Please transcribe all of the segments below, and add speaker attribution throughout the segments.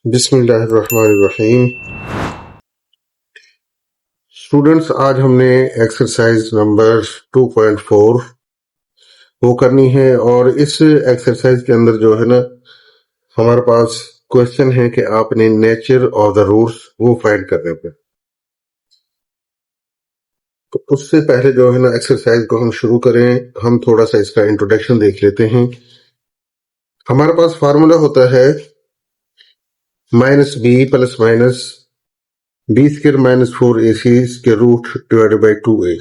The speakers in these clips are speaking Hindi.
Speaker 1: बिस्मिल्लाहिर्रहमानिर्रहीम। स्टूडेंट्स, आज हमने एक्सरसाइज नंबर 2.4 वो करनी है और इस एक्सरसाइज के अंदर जो है ना हमारे पास क्वेश्चन है कि आपने नेचर ऑफ द रूट्स वो फाइंड करने पे। तो उससे पहले जो है ना एक्सरसाइज को हम शुरू करें, हम थोड़ा सा इसका इंट्रोडक्शन देख लेते हैं। हमारे पास फार्मूला होता है minus B plus minus B square minus 4ac के रूट डिवाइडेड बाई 2a।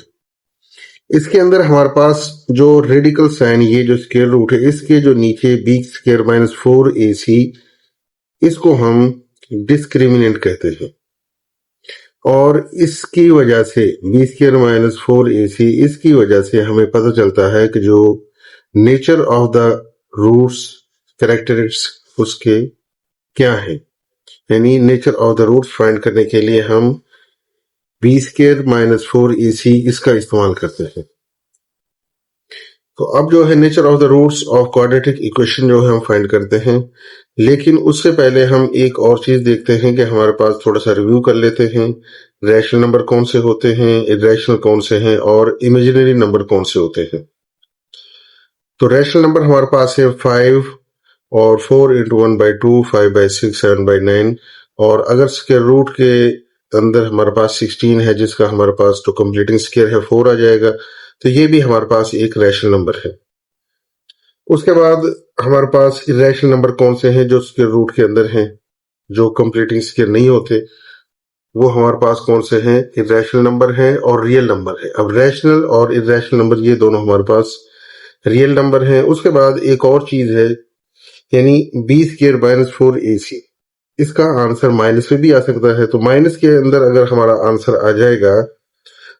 Speaker 1: इसके अंदर हमारे पास जो रेडिकल साइन, ये जो स्क्वायर रूट है, इसके जो नीचे बी स्क्वायर माइनस 4ac, इसको हम डिस्क्रिमिनेंट कहते हैं। और इसकी वजह से बी स्क्वायर माइनस 4ac, इसकी वजह से हमें पता चलता है कि जो nature of the roots characteristics उसके क्या है। यानी nature of the roots find करने के लिए हम बी स्क्वायर माइनस 4ac इसका इस्तेमाल करते हैं। तो अब जो है nature of the roots of quadratic equation जो है हम फाइंड करते हैं। लेकिन उससे पहले हम एक और चीज देखते हैं कि हमारे पास थोड़ा सा रिव्यू कर लेते हैं। रैशनल नंबर कौन से होते हैं, इरेशनल कौन से हैं और इमेजिनरी नंबर कौन से होते हैं। तो रैशनल नंबर हमारे पास है 5 और 4 इंटू 1/2, 5/6, 7/9। और अगर स्क्वायर रूट के अंदर हमारे पास 16 है, जिसका हमारे पास तो कंप्लीटिंग स्क्वायर है 4 आ जाएगा। तो ये भी हमारे पास एक रैशनल नंबर है। उसके बाद हमारे पास इरेशनल नंबर कौन से हैं जो स्क्वायर रूट के अंदर हैं, जो कंप्लीटिंग स्क्वायर नहीं होते। वो हमारे पास कौन से हैं, इरेशनल नंबर हैं और रियल नंबर है। अब रैशनल और इरेशनल नंबर ये दोनों हमारे पास रियल नंबर हैं। उसके बाद एक और चीज है, यानी बी स्क्वायर माइनस 4ac, इसका आंसर माइनस में भी आ सकता है। तो माइनस के अंदर अगर हमारा आंसर आ जाएगा,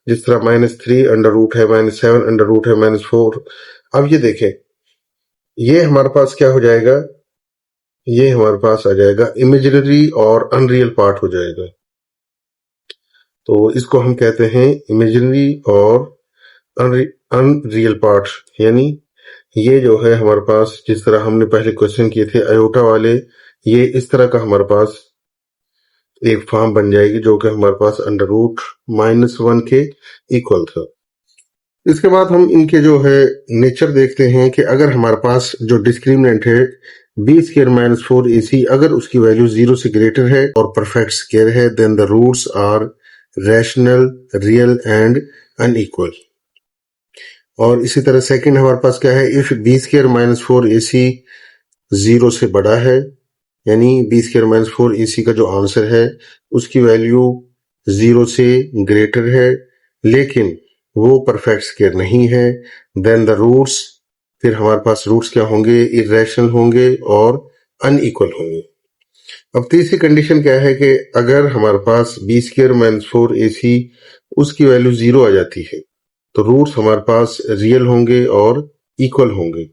Speaker 1: जिस तरह -3 अंडर रूट है, -7 अंडर रूट है, -4। अब ये देखें, ये हमारे पास क्या हो जाएगा, ये हमारे पास आ जाएगा इमेजिनरी और अनरियल पार्ट हो जाएगा। तो इसको हम कहते हैं इमेजिनरी और अनरियल पार्ट। यानी ये जो है हमारे पास, जिस तरह हमने पहले क्वेश्चन किए थे आयोटा वाले, ये इस तरह का हमारे पास एक फॉर्म बन जाएगी जो कि हमारे पास अंडर रूट -1 के इक्वल था। इसके बाद हम इनके जो है नेचर देखते हैं कि अगर हमारे पास जो डिस्क्रिमिनेंट है बी स्क्वायर माइनस 4ac, अगर उसकी वैल्यू 0 से ग्रेटर है और परफेक्ट स्क्वायर है, then the roots are rational, real and unequal. और इसी तरह सेकंड हमारे पास क्या है, if B square minus 4ac 0 से बड़ा है, यानी बी स्क्वायर माइनस 4ac का जो आंसर है उसकी वैल्यू 0 से ग्रेटर है लेकिन वो परफेक्ट स्क्वायर नहीं है, देन द रूट्स, फिर हमारे पास रूट्स क्या होंगे, इरेशनल होंगे और अनइक्वल होंगे। अब तीसरी कंडीशन क्या है कि अगर हमारे पास बी स्क्वायर माइनस 4ac उसकी वैल्यू 0 आ जाती है तो रूट्स हमारे पास रियल होंगे और इक्वल होंगे।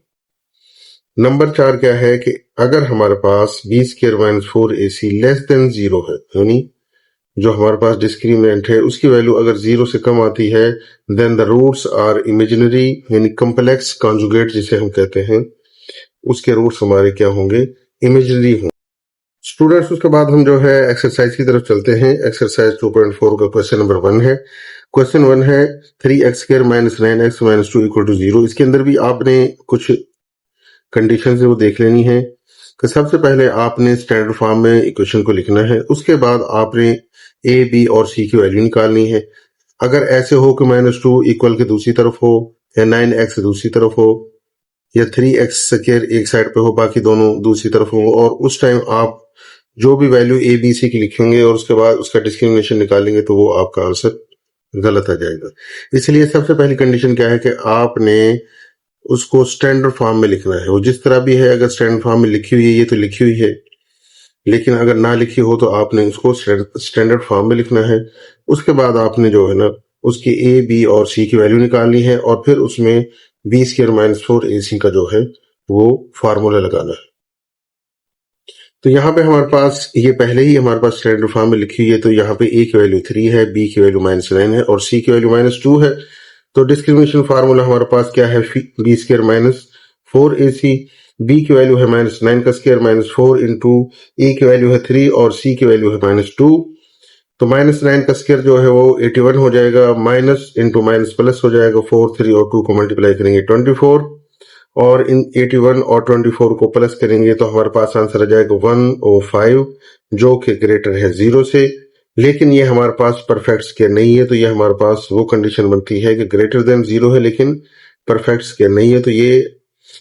Speaker 1: नंबर 4 क्या है कि अगर हमारे पास B square minus 4ac less than 0 है, यानी जो हमारे पास डिस्क्रिमिनेंट है उसकी वैल्यू अगर 0 से कम आती है, then the roots are imaginary, यानी कॉम्प्लेक्स कॉन्जुगेट जिसे हम कहते हैं, उसके रूट्स हमारे क्या होंगे, इमेजिनरी होंगे। स्टूडेंट्स, उसके बाद हम जो है एक्सरसाइज की तरफ चलते हैं। एक्सरसाइज 2.4 का क्वेश्चन नंबर 1 है। क्वेश्चन 1 है 3x² minus 9x minus 2 equal to 0। इसके अंदर भी आपने कुछ कंडीशन है वो देख लेनी है। कि सबसे पहले आपने स्टैंडर्ड फॉर्म में इक्वेशन को लिखना है, उसके बाद आपने ए, बी और सी की वैल्यू निकालनी है। अगर ऐसे हो कि -2 इक्वल के दूसरी तरफ हो, या 9x दूसरी तरफ हो, या 3x² एक साइड पे हो बाकी दोनों दूसरी तरफ हो, और उस टाइम आप जो भी वैल्यू ए, बी, सी की लिखेंगे और उसके बाद उसका डिस्क्रिमिनेशन निकालेंगे तो वो आपका आंसर गलत आ जाएगा। इसलिए सबसे पहली कंडीशन क्या है कि आपने उसको स्टैंडर्ड फॉर्म में लिखना है। वो जिस तरह भी है, अगर स्टैंडर्ड फॉर्म में लिखी हुई है ये तो लिखी हुई है, लेकिन अगर ना लिखी हो तो आपने उसको स्टैंडर्ड फॉर्म में लिखना है। उसके बाद आपने जो है ना उसकी ए, बी और सी की वैल्यू निकालनी है और फिर उसमें बी स्क्वायर माइनस 4ac का जो है वो फार्मूला लगाना है। तो यहाँ पे हमारे पास ये पहले ही हमारे पास स्टैंडर्ड फॉर्म में लिखी हुई है। तो यहाँ पे ए की वैल्यू 3 है, बी की वैल्यू -9 है और सी की वैल्यू -2 है। तो डिस्क्रिमिनेशन फार्मूला हमारे पास क्या है, B square minus 4ac। B की वैल्यू है -9 का स्क्वायर -4 इंटू ए की वैल्यू है 3 और सी की वैल्यू है -2। तो -9 का स्क्वायर जो है वो 81 हो जाएगा, माइनस इंटू माइनस प्लस हो जाएगा, 4 3 और 2 को मल्टीप्लाई करेंगे 24 और इन 81 और 24 को प्लस करेंगे तो हमारे पास आंसर आ जाएगा 105 जो कि ग्रेटर है 0 से। लेकिन ये हमारे पास परफेक्ट स्क्वायर नहीं है, तो ये हमारे पास वो कंडीशन बनती है कि ग्रेटर देन 0 है लेकिन परफेक्ट स्क्वायर नहीं है। तो ये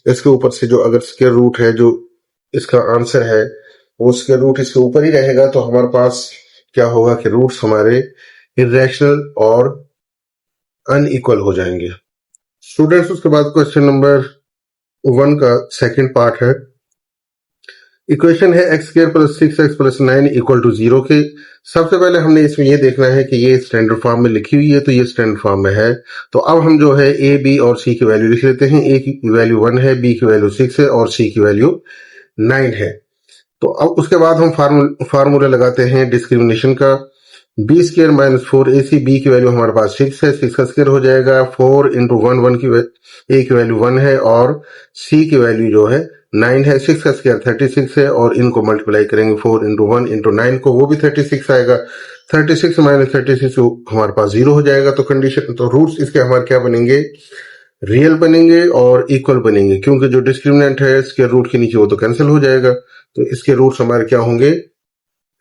Speaker 1: इसके ऊपर से जो अगर स्क्वायर रूट है जो इसका आंसर है वो स्क्वायर रूट इसके ऊपर ही रहेगा, तो हमारे पास क्या होगा कि रूट्स हमारे इरेशनल और अनइक्वल हो जाएंगे। स्टूडेंट्स, उसके बाद क्वेश्चन नंबर 1 का सेकंड पार्ट है। इक्वेशन है X square plus 6x plus 9 equal to 0 के। सबसे पहले हमने इसमें ये देखना है कि ये स्टैंडर्ड फॉर्म में लिखी हुई है, तो ये स्टैंडर्ड फॉर्म में है। तो अब हम जो है ए बी और सी की वैल्यू लिख लेते हैं। ए की वैल्यू 1 है, बी की वैल्यू 6 है और सी की वैल्यू 9 है। तो अब उसके बाद हम फार्मूला लगाते हैं डिस्क्रिमिनेशन का। B square minus 4ac, B की वैल्यू हमारे पास 6 है, 6 का स्क्र हो जाएगा 4 इंटू 1 की ए की वैल्यू 1 है और सी की वैल्यू जो है 9 है। 6 का स्क्र 36 है और इनको मल्टीप्लाई करेंगे 4 इंटू 1 इंटू 9 को, वो भी 36 आएगा। 36 माइनस 36 हमारे पास 0 हो जाएगा। तो कंडीशन, तो रूट्स इसके हमारे क्या बनेंगे, रियल बनेंगे और इक्वल बनेंगे, क्योंकि जो डिस्क्रिमिनेंट है स्क्वायर रूट के नीचे वो तो कैंसिल हो जाएगा। तो इसके रूट्स हमारे क्या होंगे,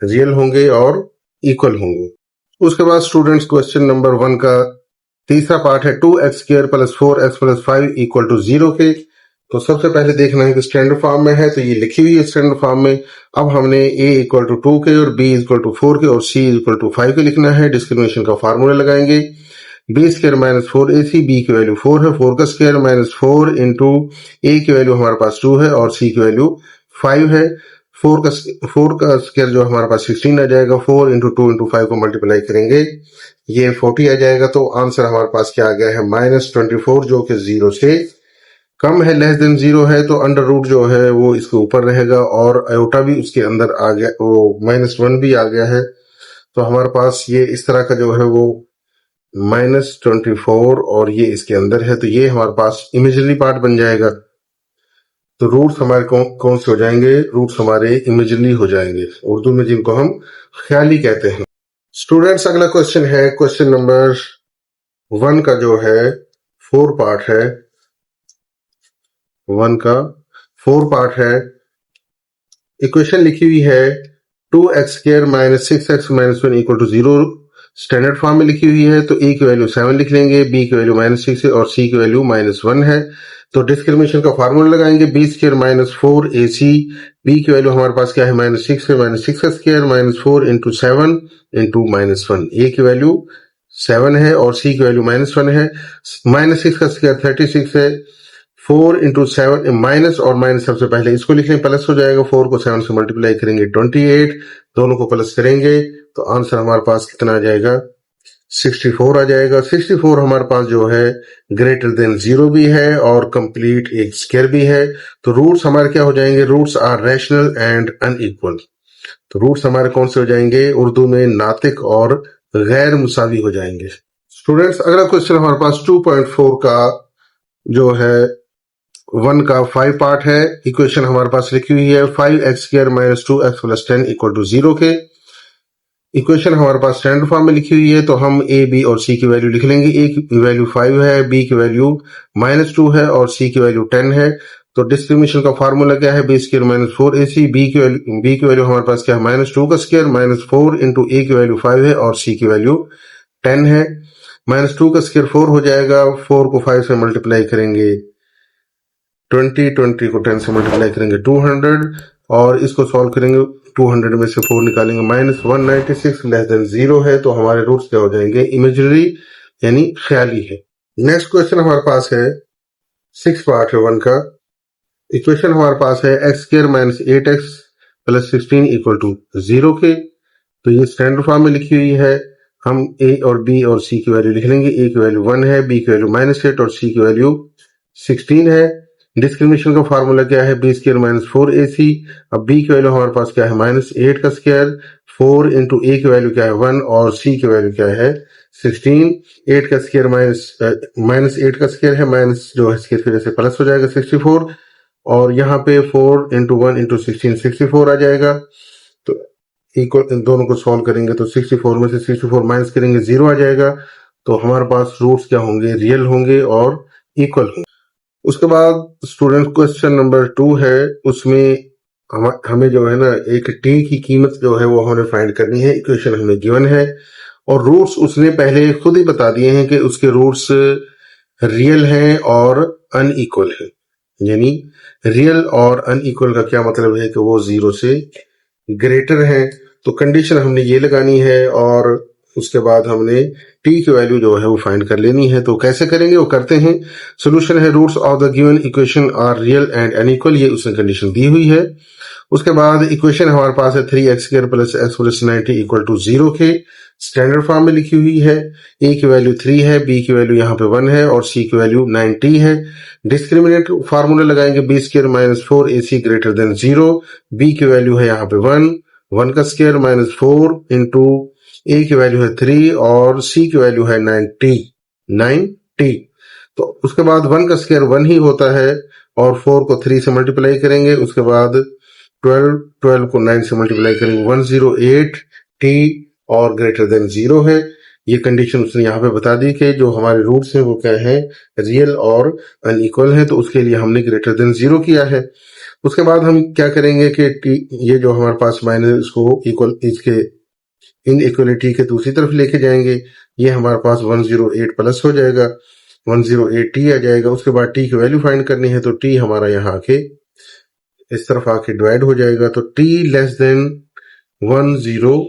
Speaker 1: रियल होंगे और इक्वल होंगे। उसके बाद स्टूडेंट्स क्वेश्चन नंबर 1 का तीसरा पार्ट है 2x square plus 4x plus 5 equal to 0 के। तो सबसे पहले देखना है कि स्टैंडर्ड फॉर्म में है, तो ये लिखी हुई है स्टैंडर्ड फॉर्म में। अब हमने a इक्वल टू 2 के और b इक्वल टू 4 के और c इक्वल टू 5 के लिखना है। डिस्क्रिमिनेशन का फार्मूला लगाएंगे। B square minus 4ac, B की वैल्यू 4 है, 4 का स्क्वायर माइनस 4 इंटू ए की वैल्यू हमारे पास 2 है और सी की वैल्यू 5 है। 4 का स्क्वायर जो हमारे पास 16 आ जाएगा, 4 इंटू 2 इंटू 5 को मल्टीप्लाई करेंगे ये 40 आ जाएगा। तो आंसर हमारे पास क्या आ गया है, -24 जो कि 0 से कम है, लेस देन 0 है। तो अंडर रूट जो है वो इसके ऊपर रहेगा और आयोटा भी उसके अंदर आ गया, वो -1 भी आ गया है। तो हमारे पास ये इस तरह का जो है वो -24 और ये इसके अंदर है, तो ये हमारे पास इमेजिनरी पार्ट बन जाएगा। तो रूट्स हमारे कौन से हो जाएंगे, रूट्स हमारे इमेजिनरी हो जाएंगे, उर्दू में जिनको हम ख्याली कहते हैं। स्टूडेंट्स, अगला क्वेश्चन है क्वेश्चन नंबर 1 का जो है 4 पार्ट है। 1 का 4 पार्ट है। इक्वेशन लिखी हुई है 2x square minus 6x minus 1 equal to 0। Standard form में लिखी हुई है, तो a की वैल्यू 7 लिख लेंगे, b की वैल्यू -6 है और c की वैल्यू -1 है। तो डिस्क्रिमिनेशन का फार्मूला लगाएंगे। B square minus 4ac, b की वैल्यू हमारे पास क्या है, -6 है, -6 का स्क्वायर -4 इंटू 7 इंटू -1। a की वैल्यू 7 है और c की वैल्यू -1 है। -6 का स्क्वायर 36 है, 4 इंटू 7 माइनस और माइनस सबसे पहले इसको लिख लें, प्लस हो जाएगा। 4 को 7 से मल्टीप्लाई करेंगे 28, दोनों को प्लस करेंगे तो आंसर हमारे पास कितना आ जाएगा, 64 आ जाएगा। 64 हमारे पास जो है ग्रेटर देन 0 भी है और कंप्लीट एक स्क्वायर भी है। तो रूट्स हमारे क्या हो जाएंगे, roots are rational and unequal. तो रूट्स हमारे कौन से हो जाएंगे, उर्दू में नातिक और गैर मुसावी हो जाएंगे। स्टूडेंट्स, अगला क्वेश्चन हमारे पास 2.4 का जो है 1 का 5 पार्ट है। इक्वेशन हमारे पास लिखी हुई है 5x square minus 2x plus 10 equal to 0 के। इक्वेशन हमारे पास स्टैंडर्ड फॉर्म में लिखी हुई है, तो हम a b और c की वैल्यू लिख लेंगे। a की वैल्यू 5 है, b की वैल्यू -2 है और c की वैल्यू 10 है। तो डिस्क्रिमिनेशन का फार्मूला क्या है, b square minus 4ac, b की वैल्यू हमारे पास क्या है, -2 का स्क्वायर -4 इंटू a की वैल्यू 5 है और c की वैल्यू 10 है। -2 का स्क्वायर 4 हो जाएगा, 4 को 5 से मल्टीप्लाई करेंगे 20 को 10 से मल्टीप्लाई करेंगे 200 और इसको सॉल्व करेंगे, 200 में से 4 निकालेंगे -196 लेस देन 0 है। तो हमारे रूट्स क्या हो जाएंगे, इमेजिनरी यानी ख्याली है। नेक्स्ट क्वेश्चन हमारे पास है 6 पार्ट है 1 का। इक्वेशन हमारे पास है x square minus 8x plus 16 equal to 0 के। तो ये स्टैंडर्ड फॉर्म में लिखी हुई है। हम a और b और c की वैल्यू लिख लेंगे। a की वैल्यू 1 है, b की वैल्यू -8 और c की वैल्यू 16 है। डिस्क्रिमिनेशन का फार्मूला क्या है, बी स्क्वायर माइनस 4ac। अब b की वैल्यू हमारे पास क्या है, -8 का स्क्वायर, 4 इंटू a की वैल्यू क्या है 1 और c की वैल्यू क्या है 16। 8 का स्क्वायर -8 का स्क्वायर है, माइनस जो है स्क्वायर की वजह से प्लस हो जाएगा 64 और यहाँ पे 4 इंटू 1 इंटू 16 64 आ जाएगा। तो इक्वल इन दोनों को सॉल्व करेंगे तो 64 में से 64 माइनस करेंगे 0 आ जाएगा। तो हमारे पास रूट्स क्या होंगे, रियल होंगे और इक्वल होंगे। उसके बाद स्टूडेंट क्वेश्चन नंबर 2 है, उसमें हमें जो है ना एक टी की कीमत जो है वो हमें फाइंड करनी है। इक्वेशन हमें गिवन है और रूट्स उसने पहले खुद ही बता दिए हैं कि उसके रूट्स रियल हैं और अनइक्वल है। यानी रियल और अनइक्वल का क्या मतलब है कि वो 0 से ग्रेटर है। तो कंडीशन हमने ये लगानी है और उसके बाद हमने टी की वैल्यू जो है वो फाइंड कर लेनी है। तो कैसे करेंगे वो करते हैं। सोल्यूशन है roots of the given equation are real and unequal, ये उसने कंडीशन दी हुई है। उसके बाद इक्वेशन हमारे पास है 3x² plus x plus 90 equal to 0 के स्टैंडर्ड फॉर्म में लिखी हुई है। a की वैल्यू 3 है, b की वैल्यू यहाँ पे 1 है और c की वैल्यू 90 है। डिस्क्रिमिनेंट फार्मूला लगाएंगे b² minus 4ac greater than 0। b की वैल्यू है यहाँ पे 1 का स्क्वायर माइनस 4 इंटू a की वैल्यू है 3 और c की वैल्यू है 90। तो उसके बाद 1 का स्क्वायर 1 ही होता है और 4 को 3 से मल्टीप्लाई करेंगे। उसके बाद 12 को 9 से मल्टीप्लाई करेंगे 108 t और ग्रेटर देन 0 है। ये कंडीशन उसने यहाँ पे बता दी कि जो हमारे रूट्स हैं वो क्या है, रियल और अनइक्वल है। तो उसके लिए हमने ग्रेटर देन 0 किया है। उसके बाद हम क्या करेंगे कि ये जो हमारे पास माइनस इसको इक्वल इसके इनइक्वलिटी के दूसरी तरफ लेके जाएंगे। ये हमारे पास 108 प्लस हो जाएगा, 108 t आ जाएगा। उसके बाद t की वैल्यू फाइंड करनी है तो t हमारा यहाँ आके इस तरफ आके डिवाइड हो जाएगा। तो t लेस देन 10,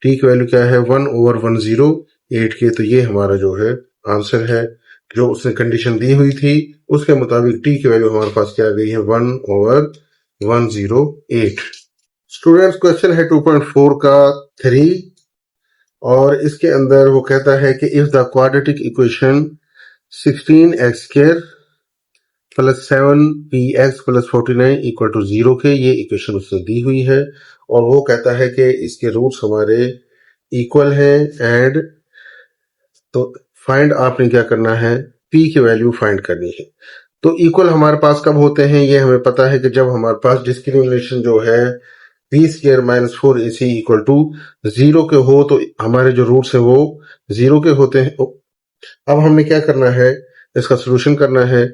Speaker 1: t की वैल्यू क्या है 1/108 के। तो ये हमारा जो है आंसर है जो उसने कंडीशन दी हुई थी उसके मुताबिक t की वैल्यू हमारे पास क्या आ गई है 1/108। स्टूडेंट्स क्वेश्चन है 2.4 का 3 और इसके अंदर वो कहता है कि if the quadratic equation 16x² plus 7px plus 49 equal to 0 के, ये इक्वेशन उसने दी हुई है और वो कहता है कि इसके रूट्स हमारे इक्वल हैं एंड तो फाइंड आपने क्या करना है, p की वैल्यू फाइंड करनी है। तो इक्वल हमारे पास कब होते हैं, ये हमें पता है कि जब हमारे पास डिस्क्रिमिनेशन जो है p² minus 4ac equal to 0 के हो तो हमारे जो रूट्स हैं वो 0 के होते हैं। अब हमने क्या करना है, इसका सोल्यूशन करना है।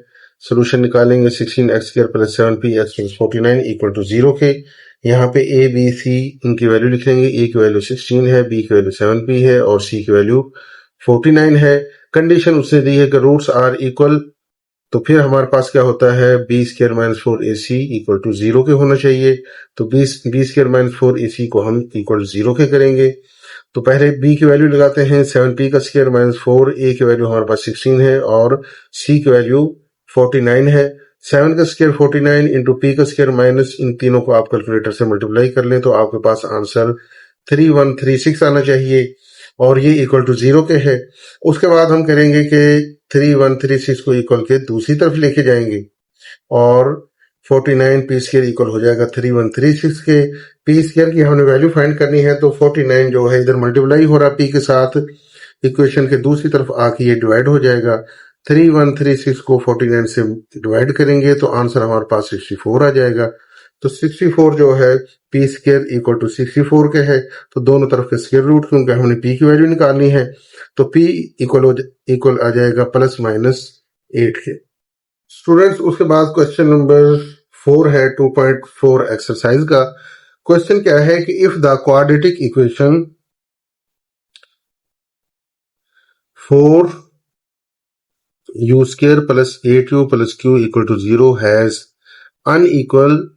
Speaker 1: सोल्यूशन निकालेंगे 16x² plus 7px plus 49 equal to 0 के। यहाँ पे a b c इनकी वैल्यू लिख लेंगे। a की वैल्यू 16 है, b की वैल्यू 7p है और c की वैल्यू 49 है। कंडीशन उसने दी है कि रूट्स आर इक्वल, तो फिर हमारे पास क्या होता है b² minus 4ac equal to 0 के होना चाहिए। तो b² माइनस 4ac को हम इक्वल 0 के करेंगे। तो पहले b की वैल्यू लगाते हैं 7p का स्क्वायर माइनस 4, a की वैल्यू हमारे पास 16 है और c की वैल्यू 49 है। 7 का स्क्वायर 49 इंटू p का स्क्वायर माइनस, इन तीनों को आप कैलकुलेटर से मल्टीप्लाई कर लें तो आपके पास आंसर 3136 आना चाहिए और ये इक्वल टू 0 के है। उसके बाद हम करेंगे कि 3136 को इक्वल के दूसरी तरफ लेके जाएंगे और 49 p² इक्वल हो जाएगा 3136 के। p² की हमने वैल्यू फाइंड करनी है तो 49 जो है इधर मल्टीप्लाई हो रहा p के साथ, इक्वेशन के दूसरी तरफ आके ये डिवाइड हो जाएगा। 3136 को 49 से डिवाइड करेंगे तो आंसर हमारे पास 64 आ जाएगा। तो 64 जो है p² इक्वल टू 64 के है। तो दोनों तरफ के स्क्वायर रूट, क्योंकि हमने p की वैल्यू निकालनी है तो p इक्वल आ जाएगा प्लस माइनस 8 के। स्टूडेंट्स उसके बाद क्वेश्चन नंबर 4 है 2.4 एक्सरसाइज का। क्वेश्चन क्या है कि if the quadratic equation 4u² plus 8u plus q equal to 0 has unequal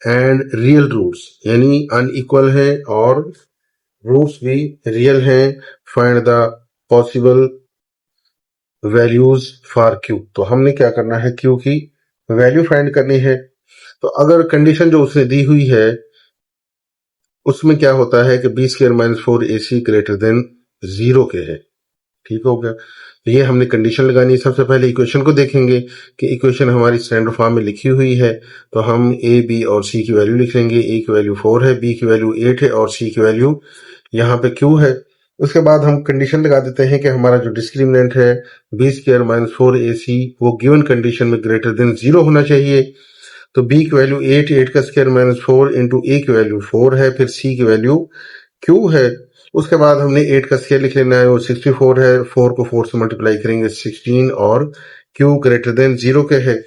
Speaker 1: and real roots, यानी अनइक्वल है और रूट्स भी रियल हैं, find the possible values for q। तो हमने क्या करना है, q की वैल्यू फाइंड करनी है। तो अगर कंडीशन जो उसने दी हुई है उसमें क्या होता है कि b² minus 4ac greater than 0 के है। ठीक हो गया। तो ये हमने कंडीशन लगानी है। सबसे पहले इक्वेशन को देखेंगे कि इक्वेशन हमारी स्टैंडर्ड फॉर्म में लिखी हुई है तो हम a b और c की वैल्यू लिख लेंगे। a की वैल्यू 4 है, b की वैल्यू 8 है और c की वैल्यू यहाँ पे q है। उसके बाद हम कंडीशन लगा देते हैं कि हमारा जो डिस्क्रिमिनेंट है बी स्क्वायर माइनस 4ac वो गिवन कंडीशन में ग्रेटर देन 0 होना चाहिए। तो b की वैल्यू 8 का स्क्वायर माइनस 4 इंटू a की वैल्यू 4 है, फिर c की वैल्यू q है। उसके बाद हमने 8 का स्क्वायर लिख लेना है, वो 64 है, 4 को 4 से मल्टीप्लाई करेंगे 16 और q ग्रेटर देन 0 के है।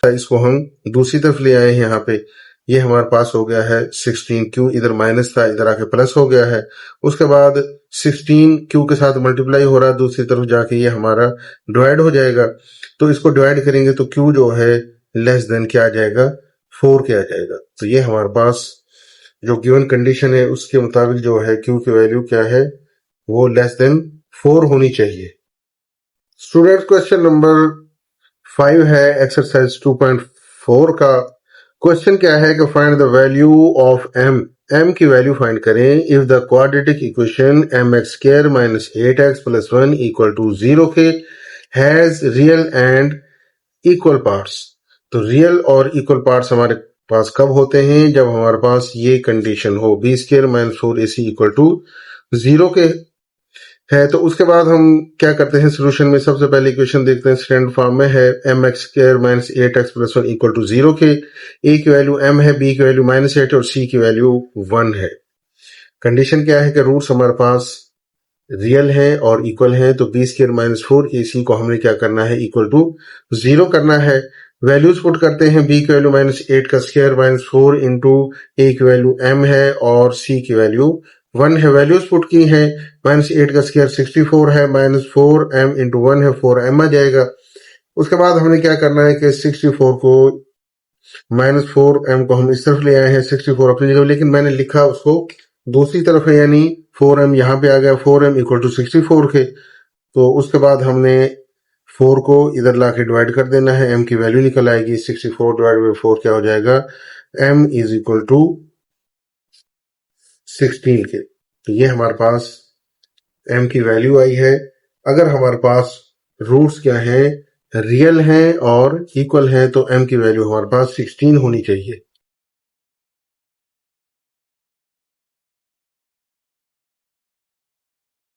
Speaker 1: इसको हम दूसरी तरफ ले आए हैं, यहाँ पे ये हमारे पास हो गया है 16 क्यू, इधर माइनस था इधर आके प्लस हो गया है। उसके बाद 16 क्यू के साथ मल्टीप्लाई हो रहा है, दूसरी तरफ जाके ये हमारा डिवाइड हो जाएगा। तो इसको डिवाइड करेंगे तो क्यू जो है लेस देन क्या आ जाएगा, 4 के आ जाएगा। तो ये हमारे पास जो गिवन कंडीशन है उसके मुताबिक जो है क्यू की वैल्यू क्या है, वो लेस देन 4 होनी चाहिए। स्टूडेंट क्वेश्चन नंबर 5 है एक्सरसाइज 2.4 का। क्वेश्चन क्या है कि find the value of m की वैल्यू फाइंड करें if the quadratic equation mx² minus 8x plus 1 equal to 0 के has real and equal parts. तो रियल और इक्वल पार्ट्स हमारे पास कब होते हैं, जब हमारे पास ये कंडीशन हो b² minus 4ac equal to 0 के है। तो उसके बाद हम क्या करते हैं सोल्यूशन में, सबसे पहले इक्वेशन देखते हैं स्टैंडर्ड फॉर्म में है mx² minus 8x plus 1 equal to 0 के। a की वैल्यू m है, b की वैल्यू माइनस 8 और c की वैल्यू 1 है। कंडीशन क्या है कि रूट्स हमारे पास रियल है और इक्वल है, तो b² माइनस 4ac को हमने क्या करना है, इक्वल टू 0 करना है। वैल्यूज पुट करते हैं, b की वैल्यू माइनस 8 का स्क्वायर माइनस 4 इंटू a की वैल्यू m है और c की वैल्यू 1 है। वैल्यूज पुट की हैं, माइनस 8 का स्क्वायर 64 है, माइनस 4m इंटू 1 है, 4m आ जाएगा। उसके बाद हमने क्या करना है कि 64 को माइनस 4m को हम इस तरफ ले आए हैं, 64 अपनी जगह, लेकिन मैंने लिखा उसको दूसरी तरफ है, यानी 4m यहाँ पे आ गया, 4m इक्वल टू 64 के। तो उसके बाद हमने 4 को इधर लाके डिवाइड कर देना है, m की वैल्यू निकल आएगी, 64 डिवाइड बाई 4 क्या हो जाएगा, m इज इक्वल टू 16 के। तो ये हमारे पास m की वैल्यू आई है। अगर हमारे पास रूट्स क्या हैं, रियल हैं और इक्वल हैं, तो m की वैल्यू हमारे पास 16 होनी चाहिए।